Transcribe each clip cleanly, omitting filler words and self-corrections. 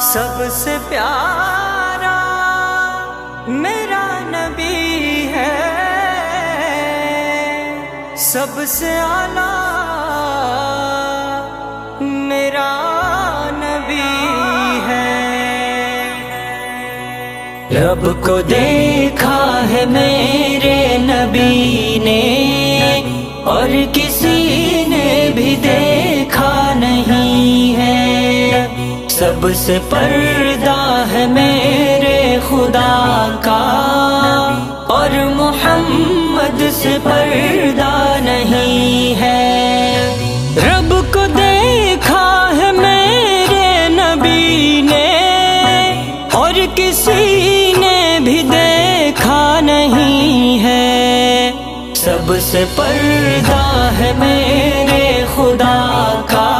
سب سے پیارا میرا نبی ہے، سب سے اعلیٰ میرا نبی ہے۔ رب کو دیکھا ہے میرے نبی نے، اور کسی نے بھی دیکھا نہیں ہے۔ سب سے پردہ ہے میرے خدا کا، اور محمد سے پردہ نہیں ہے۔ رب کو دیکھا ہے میرے نبی نے، اور کسی نے بھی دیکھا نہیں ہے۔ سب سے پردہ ہے میرے خدا کا،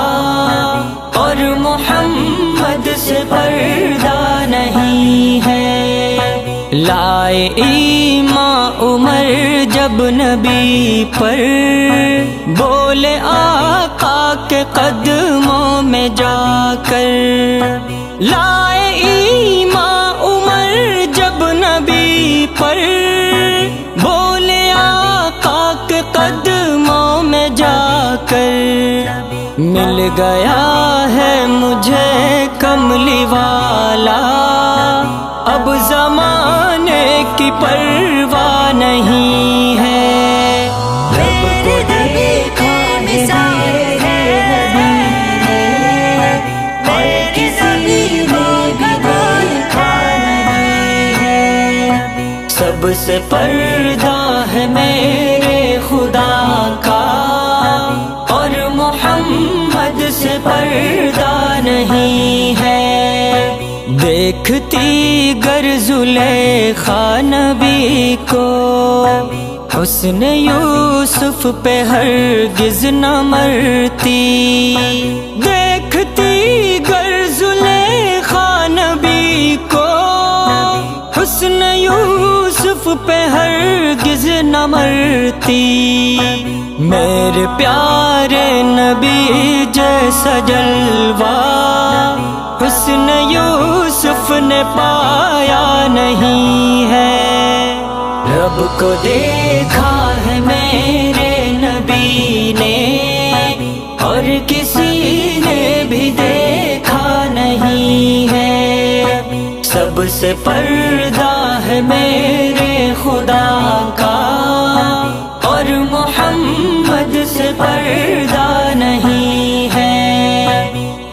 اور محمد سے پردہ نہیں ہے۔ لائے ایمان عمر جب نبی پر، بولے آقا کے قدموں میں جا کر۔ لائے ایمان عمر جب نبی پر، بولے آقا کے قدموں میں جا کر۔ مل گیا ہے مجھے کملی والا، اب زمانے کی پرواہ نہیں ہے۔ رب کو دیکھا مثال ہے، اور کسی نے بھی دیکھا نہیں ہے۔ سب سے پردہ ہے میرے خدا کا، اور محمد سے پردہ نہیں ہے۔ دیکھتی گر زلیخا نبی کو، حسن یوسف پہ ہرگز نہ مرتی۔ دیکھتی گر زلیخا نبی کو، حسن یوسف پہ ہرگز نہ مرتی۔ میرے پیارے نبی جیسا جلوہ، حسن یوسف نے پایا نہیں ہے۔ رب کو دیکھا ہے میرے نبی نے، اور کسی نے بھی دیکھا نہیں ہے۔ سب سے پردہ ہے میرے خدا کا، اور محمد سے پردہ نہیں ہے۔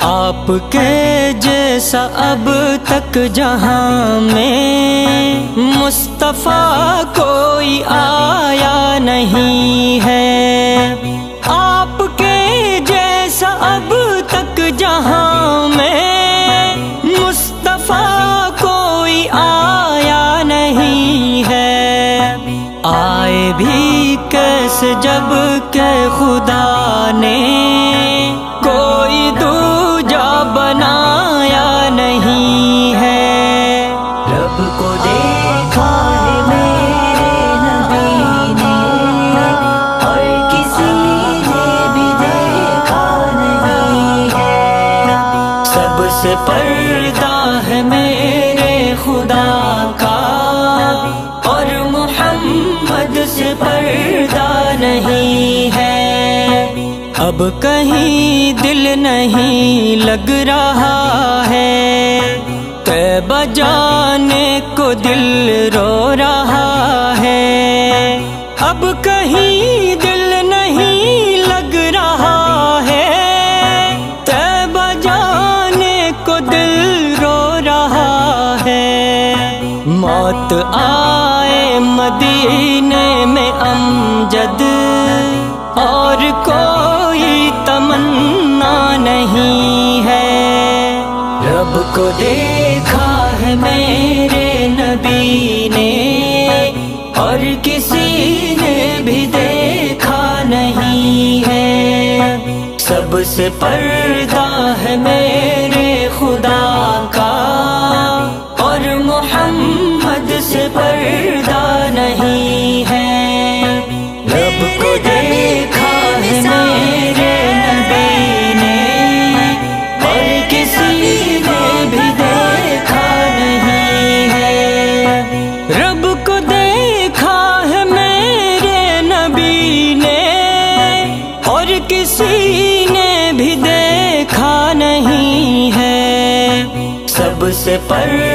آپ کے جیسا اب تک جہاں میں مصطفیٰ کوئی آیا نہیں ہے۔ آپ کے جیسا اب تک جہاں میں مصطفیٰ کوئی آیا نہیں ہے۔ آئے بھی کیسے جب کہ خدا نے کوئی دوجا بنایا نہیں ہے۔ رب کو دیکھا ہے میرے نبی نے، اور کسی نے بھی دیکھا نہیں ہے۔ سب سے پردہ ہے میرے خدا کا، اور محمد سے پردہ نہیں ہے۔ اب کہیں دل نہیں لگ رہا ہے، طیبہ جانے کو دل رو رہا ہے۔ اب کہیں دل نہیں لگ رہا ہے، طیبہ جانے کو دل رو رہا ہے۔ موت آئے مدینے میں امجد، اور کوئی تمنا نہیں ہے۔ رب کو دیکھا ہے میرے نبی نے، اور کسی نے بھی دیکھا نہیں ہے۔ سب سے پردہ ہے میرے خدا کا، اور محمد سے پردہ نہیں ہے۔ رب کو دیکھا ہے میرے نبی نے، اور کسی نے بھی دیکھا سے پر